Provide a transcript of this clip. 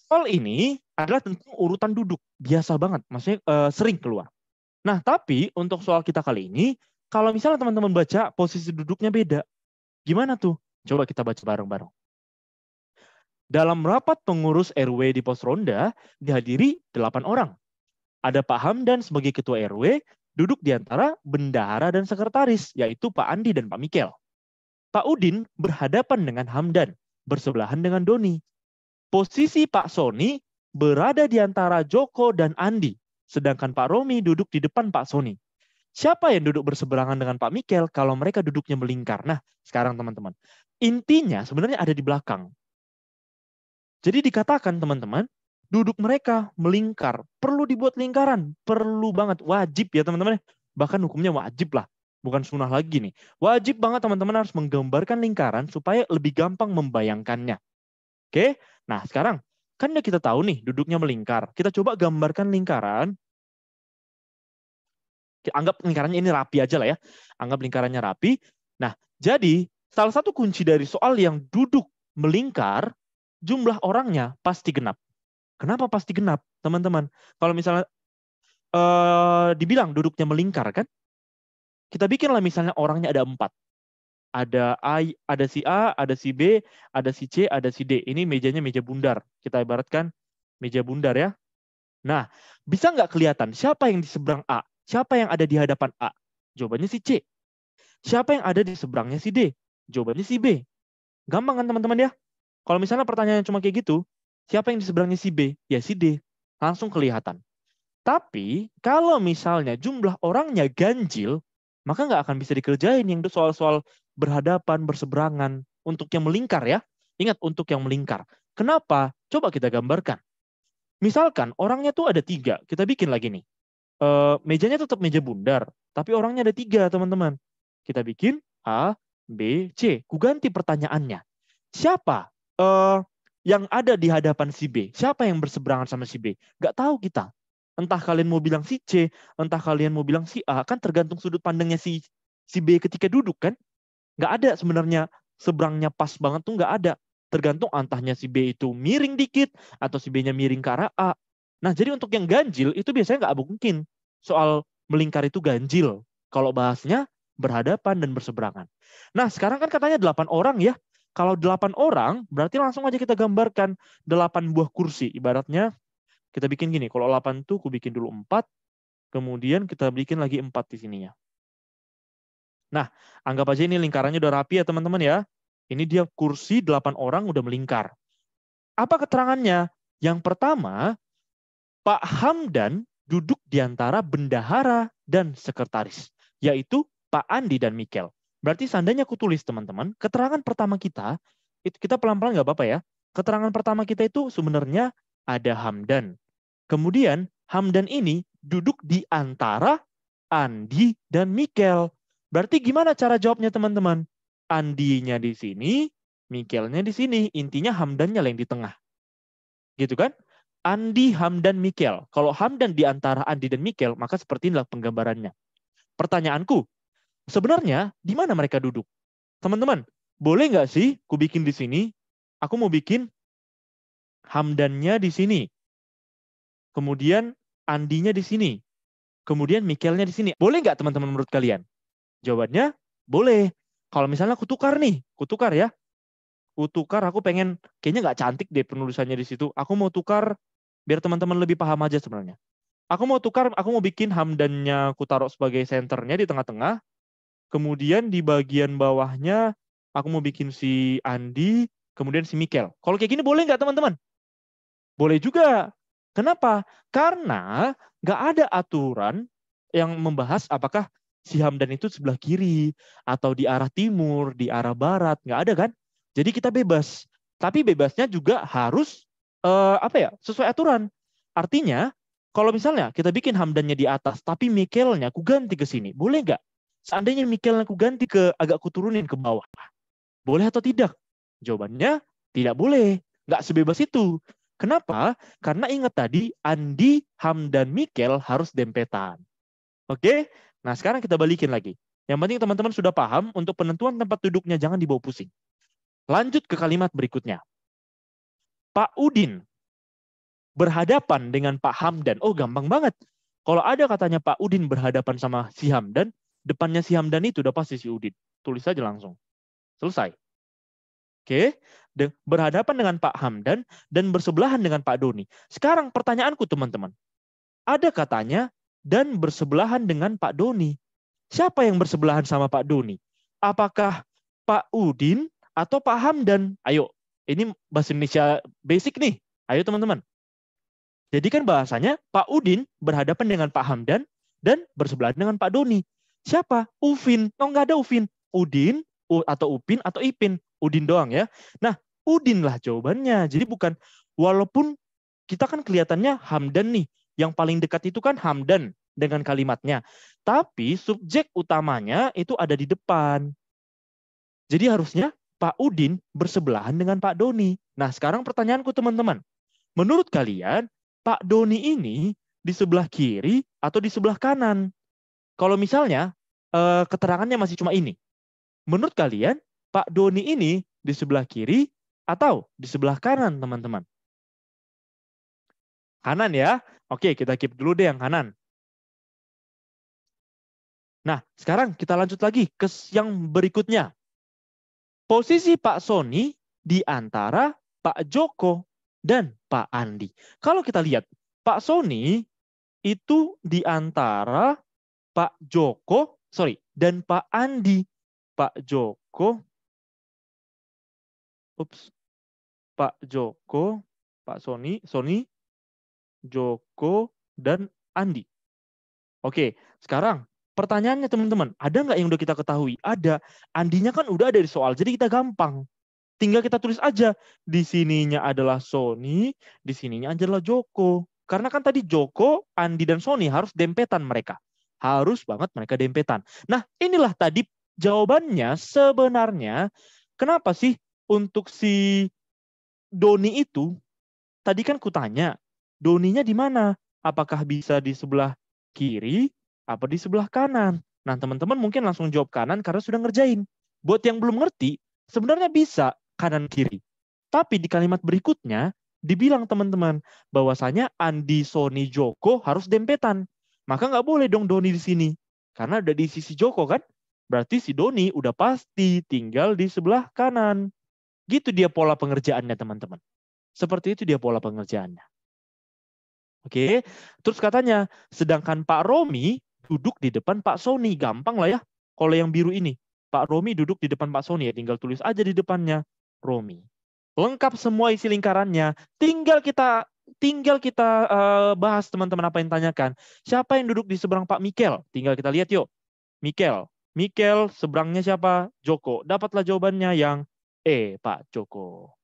Soal ini adalah tentang urutan duduk. Biasa banget, maksudnya sering keluar. Nah, tapi untuk soal kita kali ini, kalau misalnya teman-teman baca posisi duduknya beda, gimana tuh? Coba kita baca bareng-bareng. Dalam rapat pengurus RW di pos ronda, dihadiri 8 orang. Ada Pak Hamdan sebagai ketua RW, duduk di antara bendahara dan sekretaris, yaitu Pak Andi dan Pak Mikel. Pak Udin berhadapan dengan Hamdan, bersebelahan dengan Doni. Posisi Pak Soni berada di antara Joko dan Andi, sedangkan Pak Romi duduk di depan Pak Soni. Siapa yang duduk berseberangan dengan Pak Mikel kalau mereka duduknya melingkar? Nah, sekarang teman-teman, intinya sebenarnya ada di belakang. Jadi dikatakan teman-teman, duduk mereka melingkar. Perlu dibuat lingkaran, perlu banget, wajib ya teman-teman. Bahkan hukumnya wajib lah, bukan sunnah lagi nih. Wajib banget teman-teman harus menggambarkan lingkaran supaya lebih gampang membayangkannya. Oke, nah sekarang kan udah kita tahu nih duduknya melingkar. Kita coba gambarkan lingkaran. Anggap lingkarannya ini rapi aja lah ya. Anggap lingkarannya rapi. Nah, jadi salah satu kunci dari soal yang duduk melingkar, jumlah orangnya pasti genap. Kenapa pasti genap, teman-teman? Kalau misalnya dibilang duduknya melingkar kan, kita bikinlah misalnya orangnya ada 4. Ada si A, ada si B, ada si C, ada si D. Ini mejanya meja bundar. Kita ibaratkan meja bundar ya. Nah, bisa nggak kelihatan siapa yang di seberang A? Siapa yang ada di hadapan A? Jawabannya si C. Siapa yang ada di seberangnya si D? Jawabannya si B. Gampang kan teman-teman ya? Kalau misalnya pertanyaan cuma kayak gitu, siapa yang di seberangnya si B? Ya si D. Langsung kelihatan. Tapi kalau misalnya jumlah orangnya ganjil, maka nggak akan bisa dikerjain yang itu soal-soal berhadapan, berseberangan, untuk yang melingkar ya. Ingat, untuk yang melingkar. Kenapa? Coba kita gambarkan. Misalkan orangnya tuh ada 3, kita bikin lagi nih. Mejanya tetap meja bundar, tapi orangnya ada 3 teman-teman. Kita bikin A, B, C. Ku ganti pertanyaannya. Siapa yang ada di hadapan si B? Siapa yang berseberangan sama si B? Nggak tahu kita. Entah kalian mau bilang si C, entah kalian mau bilang si A, kan tergantung sudut pandangnya si B ketika duduk kan. Nggak ada sebenarnya seberangnya pas banget tuh nggak ada. Tergantung entahnya si B itu miring dikit, atau si B-nya miring ke arah A. Nah, jadi untuk yang ganjil, itu biasanya nggak mungkin. Soal melingkar itu ganjil. Kalau bahasnya berhadapan dan berseberangan. Nah, sekarang kan katanya 8 orang ya. Kalau 8 orang, berarti langsung aja kita gambarkan 8 buah kursi. Ibaratnya kita bikin gini, kalau 8 tuh aku bikin dulu 4, kemudian kita bikin lagi 4 di sininya. Nah, anggap aja ini lingkarannya udah rapi ya teman-teman ya. Ini dia kursi 8 orang udah melingkar. Apa keterangannya? Yang pertama, Pak Hamdan duduk di antara bendahara dan sekretaris, yaitu Pak Andi dan Mikel. Berarti seandainya aku tulis teman-teman, keterangan pertama kita, itu kita pelan-pelan nggak apa-apa ya. Keterangan pertama kita itu sebenarnya ada Hamdan. Kemudian Hamdan ini duduk di antara Andi dan Mikel. Berarti gimana cara jawabnya teman-teman? Andinya di sini, Mikelnya di sini. Intinya Hamdannya yang di tengah. Gitu kan? Andi, Hamdan, Mikel. Kalau Hamdan di antara Andi dan Mikel, maka seperti inilah penggambarannya. Pertanyaanku, sebenarnya di mana mereka duduk? Teman-teman, boleh nggak sih ku bikin di sini? Aku mau bikin Hamdannya di sini. Kemudian Andinya di sini. Kemudian Mikelnya di sini. Boleh nggak teman-teman menurut kalian? Jawabannya, boleh. Kalau misalnya aku tukar nih, kutukar ya. Kutukar, aku pengen, kayaknya nggak cantik deh penulisannya di situ. Aku mau tukar, biar teman-teman lebih paham aja sebenarnya. Aku mau tukar, aku mau bikin Hamdannya aku taruh sebagai senternya di tengah-tengah. Kemudian di bagian bawahnya, aku mau bikin si Andi, kemudian si Mikel. Kalau kayak gini boleh nggak teman-teman? Boleh juga. Kenapa? Karena nggak ada aturan yang membahas apakah si Hamdan itu sebelah kiri, atau di arah timur, di arah barat. Nggak ada kan? Jadi kita bebas. Tapi bebasnya juga harus sesuai aturan. Artinya, kalau misalnya kita bikin Hamdannya di atas, tapi Mikelnya aku ganti ke sini, boleh nggak? Seandainya Mikelnya aku ganti agak aku turunin ke bawah, boleh atau tidak? Jawabannya tidak boleh. Nggak sebebas itu. Kenapa? Karena ingat tadi, Andi, Hamdan, Mikel harus dempetan. Oke? Nah, sekarang kita balikin lagi. Yang penting teman-teman sudah paham, untuk penentuan tempat duduknya jangan dibawa pusing. Lanjut ke kalimat berikutnya. Pak Udin berhadapan dengan Pak Hamdan. Oh, gampang banget. Kalau ada katanya Pak Udin berhadapan sama si Hamdan, depannya si Hamdan itu udah pasti si Udin. Tulis aja langsung. Selesai. Oke, berhadapan dengan Pak Hamdan dan bersebelahan dengan Pak Doni. Sekarang pertanyaanku teman-teman. Ada katanya dan bersebelahan dengan Pak Doni. Siapa yang bersebelahan sama Pak Doni? Apakah Pak Udin atau Pak Hamdan? Ayo, ini bahasa Indonesia basic nih. Ayo teman-teman. Jadi kan bahasanya Pak Udin berhadapan dengan Pak Hamdan dan bersebelahan dengan Pak Doni. Siapa? Ufin. Oh, nggak ada Ufin. Udin atau Upin atau Ipin. Udin doang ya. Nah, Udin lah jawabannya. Jadi bukan, walaupun kita kan kelihatannya Hamdan nih. Yang paling dekat itu kan Hamdan dengan kalimatnya. Tapi subjek utamanya itu ada di depan. Jadi harusnya Pak Udin bersebelahan dengan Pak Doni. Nah, sekarang pertanyaanku teman-teman. Menurut kalian, Pak Doni ini di sebelah kiri atau di sebelah kanan? Kalau misalnya keterangannya masih cuma ini. Menurut kalian, Pak Doni ini di sebelah kiri atau di sebelah kanan, teman-teman? Kanan ya. Oke, kita keep dulu deh yang kanan. Nah, sekarang kita lanjut lagi ke yang berikutnya. Posisi Pak Soni di antara Pak Joko dan Pak Andi. Kalau kita lihat, Pak Soni itu di antara Pak Joko, dan Pak Andi. Pak Joko, Pak Joko, Pak Soni, Joko, dan Andi. Oke, sekarang pertanyaannya teman-teman, ada nggak yang udah kita ketahui? Ada. Andinya kan udah ada di soal, jadi kita gampang. Tinggal kita tulis aja. Di sininya adalah Soni, di sininya adalah Joko. Karena kan tadi Joko, Andi, dan Soni harus dempetan mereka. Harus banget mereka dempetan. Nah, inilah tadi jawabannya sebenarnya. Kenapa sih untuk si Doni itu, tadi kan kutanya, Doninya di mana? Apakah bisa di sebelah kiri apa di sebelah kanan? Nah, teman-teman mungkin langsung jawab kanan karena sudah ngerjain. Buat yang belum ngerti, sebenarnya bisa kanan kiri. Tapi di kalimat berikutnya dibilang teman-teman bahwasanya Andi, Soni, Joko harus dempetan. Maka nggak boleh dong Doni di sini. Karena udah di sisi Joko kan? Berarti si Doni udah pasti tinggal di sebelah kanan. Gitu dia pola pengerjaannya teman-teman. Seperti itu dia pola pengerjaannya. Oke, terus katanya, sedangkan Pak Romi duduk di depan Pak Soni. Gampang lah ya, kalau yang biru ini. Pak Romi duduk di depan Pak Soni, ya tinggal tulis aja di depannya, Romi. Lengkap semua isi lingkarannya, tinggal kita bahas teman-teman apa yang tanyakan. Siapa yang duduk di seberang Pak Mikel? Tinggal kita lihat yuk. Mikel, seberangnya siapa? Joko. Dapatlah jawabannya yang Pak Joko.